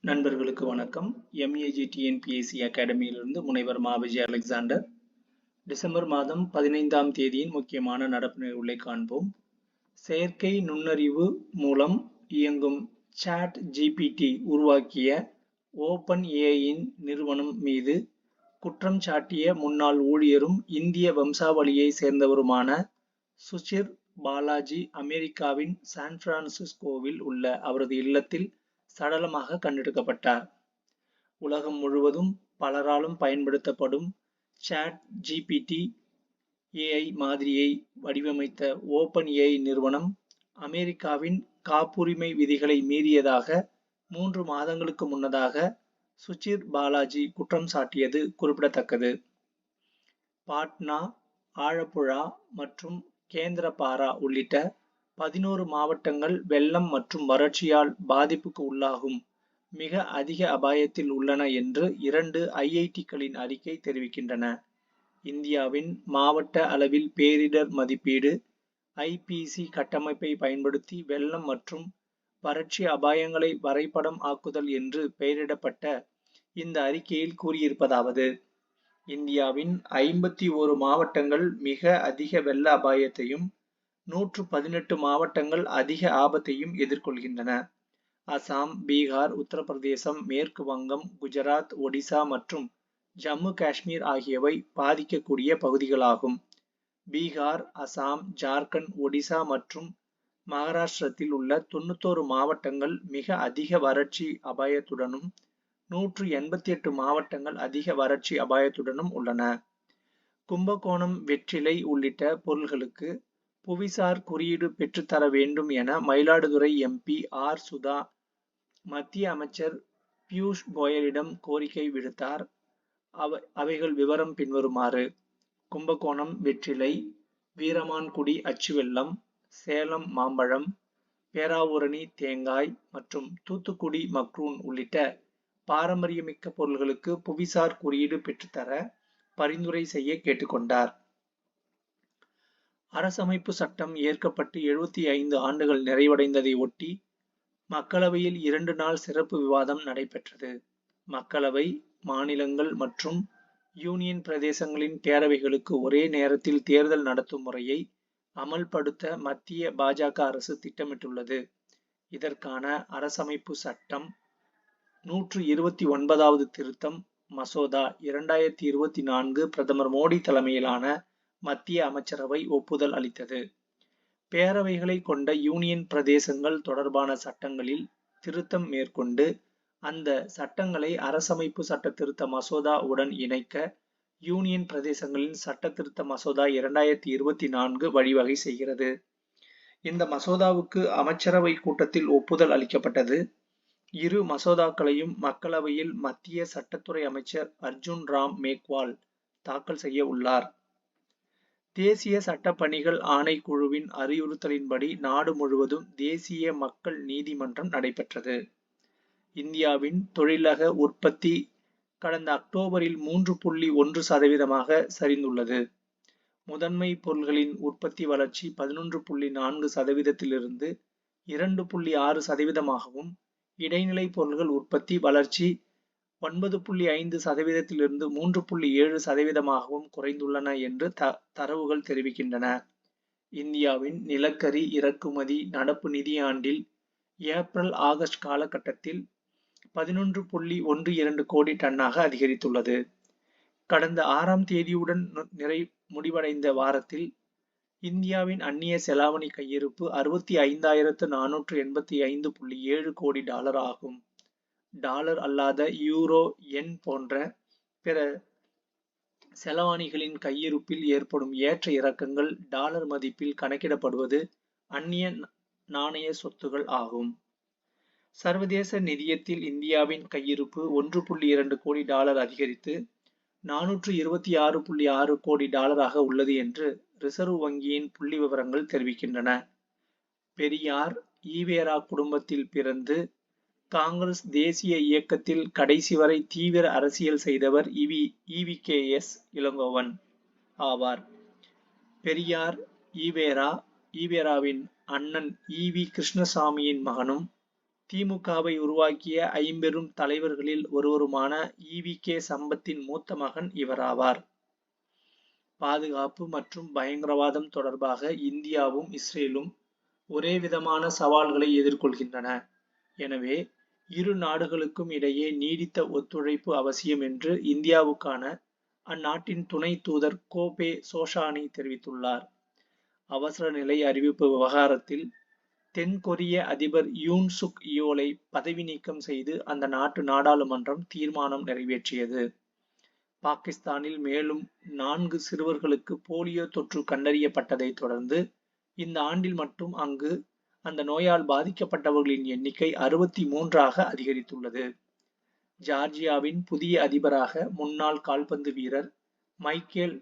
நண்பர்களுக்கு வணக்கம். MAG TNPSC அகாடமியிலிருந்து முனைவர் மா. விஜய் அலெக்சாண்டர். டிசம்பர் மாதம் 15ஆம் தேதியின் முக்கியமான நடப்பு நிகழ்வுகளை காண்போம். செயற்கை நுண்ணறிவு மூலம் இயங்கும் சாட் ஜிபிடி உருவாக்கிய ஓபன் ஏஐயின் நிறுவனம் மீது குற்றம் சாட்டிய முன்னாள் ஊழியரும் இந்திய வம்சாவளியை சேர்ந்தவருமான சுஷிர் பாலாஜி அமெரிக்காவின் சான் பிரான்சிஸ்கோவில் உள்ள அவரது இல்லத்தில் சடலமாக கண்டெடுக்கப்பட்டார். உலகம் முழுவதும் பலராலும் பயன்படுத்தப்படும் சாட் ஜிபிடி ஏஐ மாதிரியை வடிவமைத்த ஓபன் ஏஐ நிறுவனம் அமெரிக்காவின் காப்புரிமை விதிகளை மீறியதாக 3 மாதங்களுக்கு முன்னதாக சுஷிர் பாலாஜி குற்றம் சாட்டியது குறிப்பிடத்தக்கது. பாட்னா, ஆழப்புழா மற்றும் கேந்திரபாரா உள்ளிட்ட 11 மாவட்டங்கள் வெள்ளம் மற்றும் வறட்சியால் பாதிப்புக்கு உள்ளாகும் மிக அதிக அபாயத்தில் உள்ளன என்று 2 ஐஐடிக்களின் அறிக்கை தெரிவிக்கின்றன. இந்தியாவின் மாவட்ட அளவில் பேரிடர் மதிப்பீடு ஐபிசி கட்டமைப்பை பயன்படுத்தி வெள்ளம் மற்றும் வறட்சி அபாயங்களை வரைபடம் ஆக்குதல் என்று பெயரிடப்பட்ட இந்த அறிக்கையில் கூறியிருப்பதாவது: இந்தியாவின் 51 மாவட்டங்கள் மிக அதிக வெள்ள அபாயத்தையும் 118 மாவட்டங்கள் அதிக ஆபத்தையும் எதிர்கொள்கின்றன. அசாம், பீகார், உத்தரப்பிரதேசம், மேற்கு வங்கம், குஜராத், ஒடிசா மற்றும் ஜம்மு காஷ்மீர் ஆகியவை பாதிக்கக்கூடிய பகுதிகளாகும். பீகார், அசாம், ஜார்க்கண்ட், ஒடிசா மற்றும் மகாராஷ்டிரத்தில் உள்ள 91 மாவட்டங்கள் மிக அதிக வறட்சி அபாயத்துடனும் 188 மாவட்டங்கள் அதிக வறட்சி அபாயத்துடனும் உள்ளன. கும்பகோணம் வெற்றிலை உள்ளிட்ட பொருள்களுக்கு புவிசார் குறியீடு பெற்றுத்தர வேண்டும் என மயிலாடுதுறை எம்பி ஆர். சுதா மத்திய அமைச்சர் பியூஷ் கோயலிடம் கோரிக்கை விடுத்தார். அவைகள் விவரம் பின்வருமாறு: கும்பகோணம் வெற்றிலை, வீரமான்குடி அச்சு வெல்லம், சேலம் மாம்பழம், பேராவூரணி தேங்காய் மற்றும் தூத்துக்குடி மக்ரூன் உள்ளிட்ட பாரம்பரியமிக்க பொருள்களுக்கு புவிசார் குறியீடு பெற்றுத்தர பரிந்துரை செய்ய கேட்டுக்கொண்டார். அரசமைப்பு சட்டம் ஏற்கப்பட்டு 75 ஆண்டுகள் நிறைவடைந்ததை ஒட்டி மக்களவையில் 2 நாள் சிறப்பு விவாதம் நடைபெற்றது. மக்களவை, மாநிலங்கள் மற்றும் யூனியன் பிரதேசங்களின் பேரவைகளுக்கு ஒரே நேரத்தில் தேர்தல் நடத்தும் முறையை அமல்படுத்த மத்திய பாஜக அரசு திட்டமிட்டுள்ளது. இதற்கான அரசமைப்பு சட்டம் 129வது திருத்தம் மசோதா 2024 பிரதமர் மோடி தலைமையிலான மத்திய அமைச்சரவை ஒப்புதல் அளித்தது. பேரவைகளை கொண்ட யூனியன் பிரதேசங்கள் தொடர்பான சட்டங்களில் திருத்தம் மேற்கொண்டு அந்த சட்டங்களை அரசமைப்பு சட்ட திருத்த மசோதா உடன் இணைக்க யூனியன் பிரதேசங்களின் சட்ட திருத்த மசோதா 2024 வழிவகை செய்கிறது. இந்த மசோதாவுக்கு அமைச்சரவை கூட்டத்தில் ஒப்புதல் அளிக்கப்பட்டது. இரு மசோதாக்களையும் மக்களவையில் மத்திய சட்டத்துறை அமைச்சர் அர்ஜுன் ராம் மேக்வால் தாக்கல் செய்ய உள்ளார். தேசிய சட்டப்பணிகள் ஆணைக்குழுவின் அறிவுறுத்தலின்படி நாடு முழுவதும் தேசிய மக்கள் நீதிமன்றம் நடைபெற்றது. இந்தியாவின் தொழிலக உற்பத்தி கடந்த அக்டோபரில் 3.1% சரிந்துள்ளது. முதன்மை பொருள்களின் உற்பத்தி வளர்ச்சி 11.4%லிருந்து 2.6%ஆகவும், இடைநிலை பொருள்கள் உற்பத்தி வளர்ச்சி 9.5%லிருந்து 3.7%ஆகவும் குறைந்துள்ளன என்று தரவுகள் தெரிவிக்கின்றன. இந்தியாவின் நிலக்கரி இறக்குமதி நடப்பு நிதியாண்டில் ஏப்ரல்-ஆகஸ்ட் காலகட்டத்தில் 11.12 கோடி டன்னாக அதிகரித்துள்ளது. கடந்த 6ஆம் தேதியுடன் முடிவடைந்த வாரத்தில் இந்தியாவின் அந்நிய செலாவணி கையிருப்பு 65,485.7 கோடி டாலர் ஆகும். டாலர் அல்லாத யூரோ, யென் போன்ற பிற செலாவணிகளின் கையிருப்பில் ஏற்படும் ஏற்ற இறக்கங்கள் டாலர் மதிப்பில் கணக்கிடப்படுவது அந்நிய நாணய சொத்துகள் ஆகும். சர்வதேச நிதியத்தில் இந்தியாவின் கையிருப்பு 1.2 கோடி டாலர் அதிகரித்து 426.6 கோடி டாலராக உள்ளது என்று ரிசர்வ் வங்கியின் புள்ளி விவரங்கள் தெரிவிக்கின்றன. பெரியார், ஈவேரா குடும்பத்தில் பிறந்து காங்கிரஸ் தேசிய இயக்கத்தில் கடைசி வரை தீவிர அரசியல் செய்தவர் ஈ.வி.கே.எஸ். இளங்கோவன் ஆவார். பெரியார் ஈவேராவின் அண்ணன் ஈ.வி. கிருஷ்ணசாமியின் மகனும் திமுகவை உருவாக்கிய ஐம்பெரும் தலைவர்களில் ஒருவருமான ஈ.வி.கே. சம்பத்தின் மூத்த மகன் இவராவார். பாதுகாப்பு மற்றும் பயங்கரவாதம் தொடர்பாக இந்தியாவும் இஸ்ரேலும் ஒரே விதமான சவால்களை எதிர்கொள்கின்றன. எனவே இரு நாடுகளுக்கும் இடையே நீடித்த ஒத்துழைப்பு அவசியம் என்று இந்தியாவுக்கான அந்நாட்டின் துணை தூதர் கோபே சோஷானி தெரிவித்துள்ளார். அவசர நிலை அறிவிப்பு விவகாரத்தில் தென் கொரிய அதிபர் யூன் சுக் யோலை பதவி நீக்கம் செய்து அந்த நாட்டு நாடாளுமன்றம் தீர்மானம் நிறைவேற்றியது. பாகிஸ்தானில் மேலும் 4 சிறுவர்களுக்கு போலியோ தொற்று கண்டறியப்பட்டதை தொடர்ந்து இந்த ஆண்டில் மட்டும் அங்கு அந்த நோயால் பாதிக்கப்பட்டவர்களின் எண்ணிக்கை 63ஆக அதிகரித்துள்ளது. ஜார்ஜியாவின் புதிய அதிபராக முன்னாள் கால்பந்து வீரர் மைக்கேல்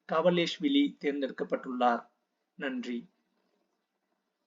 கவலேஷ்விலி தேர்ந்தெடுக்கப்பட்டுள்ளார். நன்றி.